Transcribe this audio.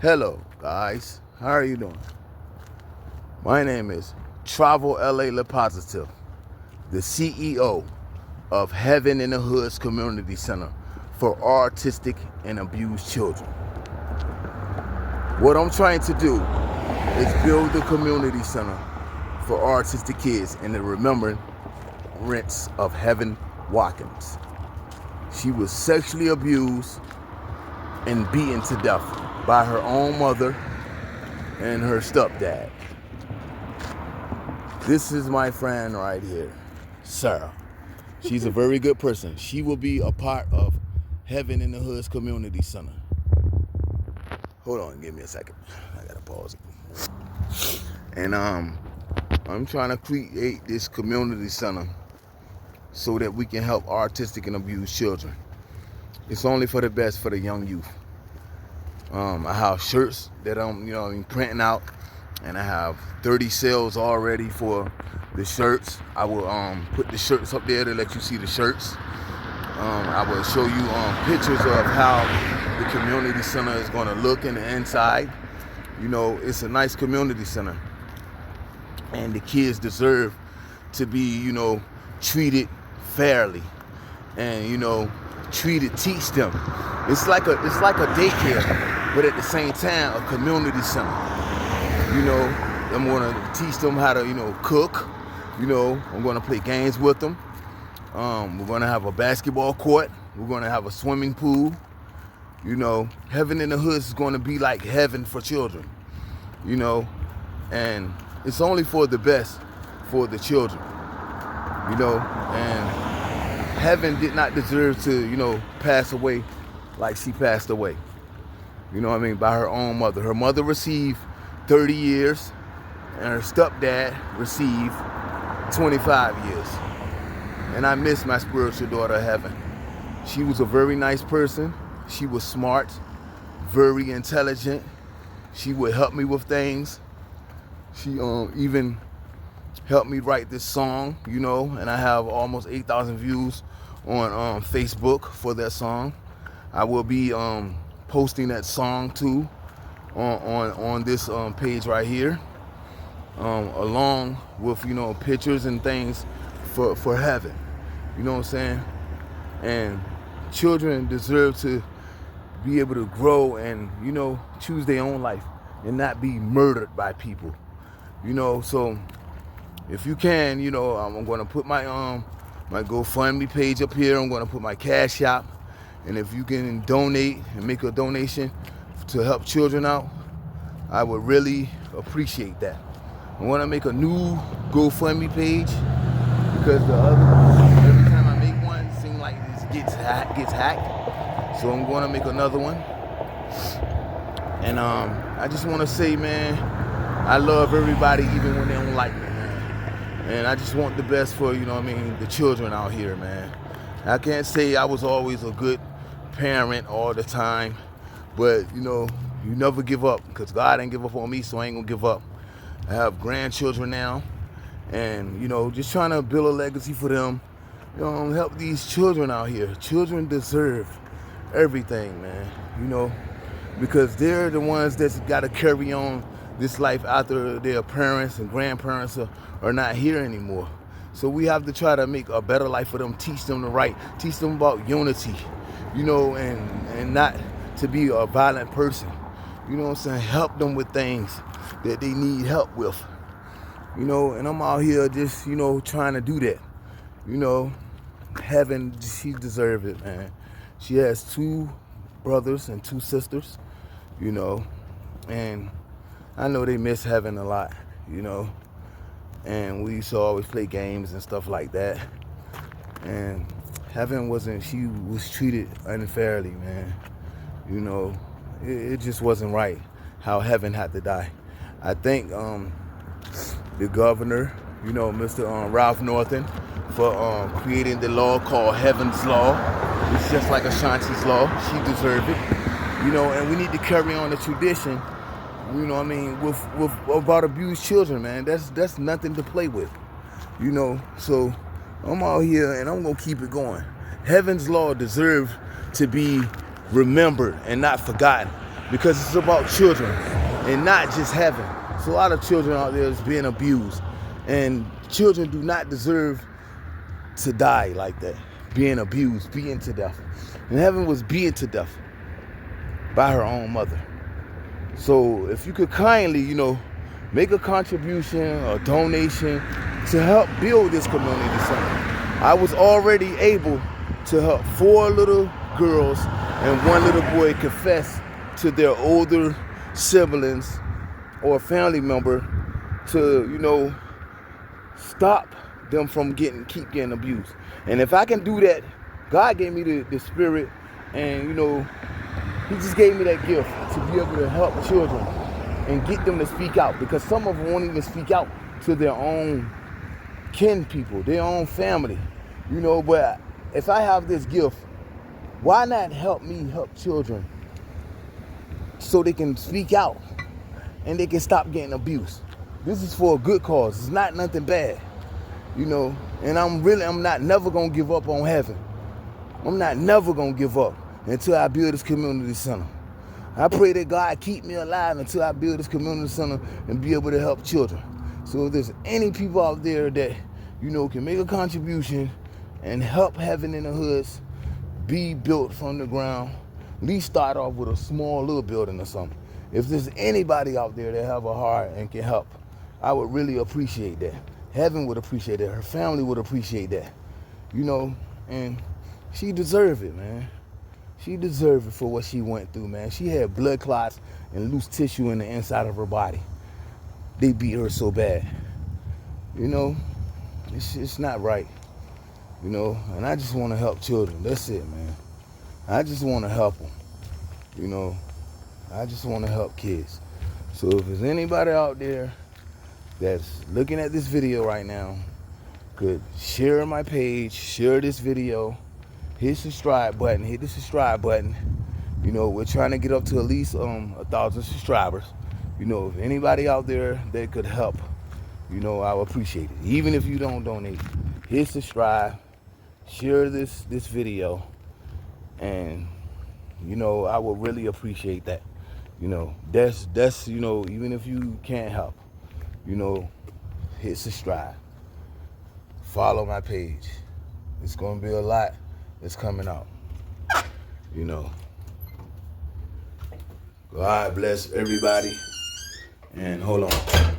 Hello, guys. How are you doing? My name is Travel LA Le Positive, the CEO of Heaven in the Hoods Community Center for Autistic and Abused Children. What I'm trying to do is build a community center for autistic kids in the remembrance of Heaven Watkins. She was sexually abused and beaten to death by her own mother and her stepdad. This is my friend right here, Sarah. She's a very good person. She will be a part of Heaven in the Hoods Community Center. Hold on, give me a second. I gotta pause it. And I'm trying to create this community center so that we can help autistic and abused children. It's only for the best for the young youth. I have shirts that I'm printing out, and I have 30 sales already for the shirts. I will put the shirts up there to let you see the shirts. I will show you pictures of how the community center is going to look in the inside. You know, it's a nice community center, and the kids deserve to be, treated fairly, and teach them. It's like a daycare, but at the same time a community center. I'm gonna teach them how to cook. I'm gonna play games with them. We're gonna have a basketball court. We're gonna have a swimming pool. Heaven in the Hoods is gonna be like heaven for children. And it's only for the best for the children. And Heaven did not deserve to, pass away like she passed away. By her own mother. Her mother received 30 years, and her stepdad received 25 years. And I miss my spiritual daughter, Heaven. She was a very nice person. She was smart, very intelligent. She would help me with things. She even helped me write this song, and I have almost 8,000 views on Facebook for that song. I will be posting that song too on this page right here, along with pictures and things for Heaven. You know what I'm saying? And children deserve to be able to grow and choose their own life and not be murdered by people. So if you can, I'm going to put my GoFundMe page up here. I'm going to put my Cash App. And if you can donate and make a donation to help children out, I would really appreciate that. I want to make a new GoFundMe page because the other every time I make one, it seems like it gets hacked. So I'm going to make another one. And I just want to say, man, I love everybody even when they don't like me, man. And I just want the best for, the children out here, man. I can't say I was always a good parent all the time, but you never give up, because God ain't give up on me, so I ain't gonna give up. I have grandchildren now, and just trying to build a legacy for them. Help these children out here. Children deserve everything, man. Because they're the ones that's got to carry on this life after their parents and grandparents are not here anymore. So we have to try to make a better life for them, teach them teach them about unity, and not to be a violent person. Help them with things that they need help with. And I'm out here just, trying to do that. Heaven, she deserves it, man. She has 2 brothers and 2 sisters, and I know they miss Heaven a lot, and we used to always play games and stuff like that. And Heaven she was treated unfairly, man. It just wasn't right how Heaven had to die. I think the governor, Mr. Ralph Northam, for creating the law called Heaven's Law. It's just like Ashanti's Law. She deserved it. And we need to carry on the tradition, with about abused children, man. That's nothing to play with. So I'm out here and I'm gonna keep it going. Heaven's Law deserves to be remembered and not forgotten. because it's about children and not just heaven. So a lot of children out there is being abused, and children do not deserve to die like that, being abused, beaten to death. And heaven was beaten to death by her own mother. So if you could kindly, make a contribution or donation to help build this community center. I was already able to help 4 little girls and 1 little boy confess to their older siblings or family member to, stop them from keep getting abused. And if I can do that, God gave me the spirit, and He just gave me that gift to be able to help children and get them to speak out, because some of them won't even speak out to their own kin people, their own family, but if I have this gift, why not help me help children so they can speak out and they can stop getting abused? This is for a good cause. It's not nothing bad, and I'm not never gonna give up on heaven. I'm not never gonna give up until I build this community center. I pray that God keep me alive until I build this community center and be able to help children. So if there's any people out there that, can make a contribution and help Heaven in the Hoods be built from the ground, at least start off with a small little building or something. If there's anybody out there that have a heart and can help, I would really appreciate that. Heaven would appreciate it. Her family would appreciate that. And she deserved it, man. She deserved it for what she went through, man. She had blood clots and loose tissue in the inside of her body. They beat her so bad. It's not right. And I just want to help children. That's it, man. I just want to help them. I just want to help kids. So if there's anybody out there that's looking at this video right now, could share my page, share this video, hit the subscribe button. We're trying to get up to at least 1,000 subscribers. If anybody out there that could help, I would appreciate it. Even if you don't donate, hit subscribe, share this video, and I would really appreciate that. That's even if you can't help, hit subscribe, follow my page. It's gonna be a lot that's coming out. God bless everybody. And hold on.